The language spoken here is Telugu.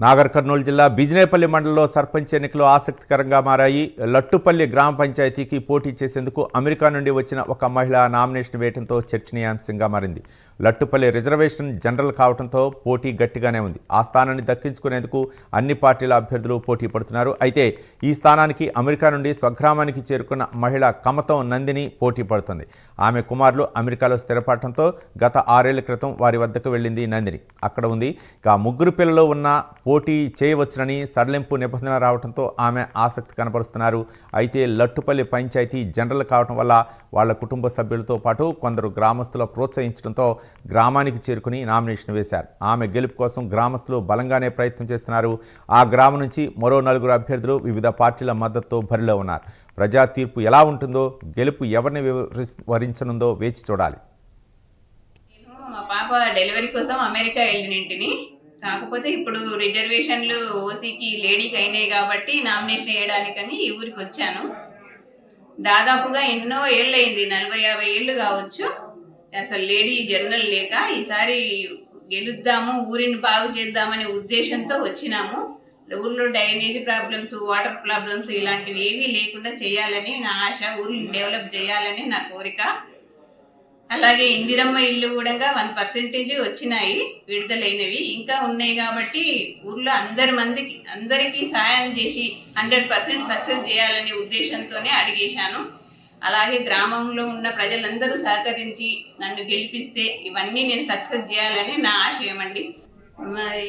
నాగర్ కర్నూలు జిల్లా బిజినేపల్లి మండలంలో సర్పంచ్ ఎన్నికలు ఆసక్తికరంగా మారాయి. లట్టుపల్లి గ్రామ పంచాయతీకి పోటీ చేసేందుకు అమెరికా నుండి వచ్చిన ఒక మహిళ నామినేషన్ వేయడంతో చర్చనీయాంశంగా మారింది. లట్టుపల్లి రిజర్వేషన్ జనరల్ కావడంతో పోటీ గట్టిగానే ఉంది. ఆ స్థానాన్ని దక్కించుకునేందుకు అన్ని పార్టీల అభ్యర్థులు పోటీ పడుతున్నారు. అయితే ఈ స్థానానికి అమెరికా నుండి స్వగ్రామానికి చేరుకున్న మహిళ కమతం నందిని పోటీ పడుతుంది. ఆమె కుమారులు అమెరికాలో స్థిరపడటంతో గత 6 ఏళ్ల క్రితం వారి వద్దకు వెళ్ళింది నందిని. అక్కడ ఉంది. ఇక ముగ్గురు పిల్లలు ఉన్న పోటీ చేయవచ్చునని సడలింపు నిబంధన రావడంతో ఆమె ఆసక్తి కనపరుస్తున్నారు. అయితే లట్టుపల్లి పంచాయతీ జనరల్ కావడం వల్ల వాళ్ళ కుటుంబ సభ్యులతో పాటు కొందరు గ్రామస్తులు ప్రోత్సహించడంతో గ్రామానికి చేరుకుని నామినేషన్ వేశారు. ఆమె గెలుపు కోసం గ్రామస్తులు బలంగానే ప్రయత్నం చేస్తున్నారు. ఆ గ్రామం నుంచి మరో 4 అభ్యర్థులు వివిధ పార్టీల మద్దతుతో బరిలో ఉన్నారు. ప్రజా తీర్పు ఎలా ఉంటుందో, గెలుపు ఎవరిని వరించనుందో వేచి చూడాలి. మా పాప డెలివరీ కోసం అమెరికా వెళ్ళినింటిని. కాకపోతే ఇప్పుడు రిజర్వేషన్లు ఓసీకి లేడీకి అయినాయి కాబట్టి నామినేషన్ వేయడానికని ఈ ఊరికి వచ్చాను. దాదాపుగా ఎన్నో ఏళ్ళయింది, 40-50 ఏళ్ళు కావచ్చు అసలు లేడీ జనరల్ లేక. ఈసారి గెలుద్దాము, ఊరిని బాగు చేద్దామనే ఉద్దేశంతో వచ్చినాము. ఊళ్ళో డ్రైనేజ్ ప్రాబ్లమ్స్, వాటర్ ప్రాబ్లమ్స్ ఇలాంటివి ఏవీ లేకుండా చేయాలని నా ఆశ. ఊరిని డెవలప్ చేయాలని నా కోరిక. అలాగే ఇందిరమ్మ ఇల్లు కూడా 1% వచ్చినాయి విడుదలైనవి, ఇంకా ఉన్నాయి. కాబట్టి ఊర్లో అందరికీ సాయం చేసి 100% సక్సెస్ చేయాలనే ఉద్దేశంతోనే అడిగేశాను. అలాగే గ్రామంలో ఉన్న ప్రజలందరూ సహకరించి నన్ను గెలిపిస్తే ఇవన్నీ నేను సక్సెస్ చేయాలని నా ఆశయం అండి. మరి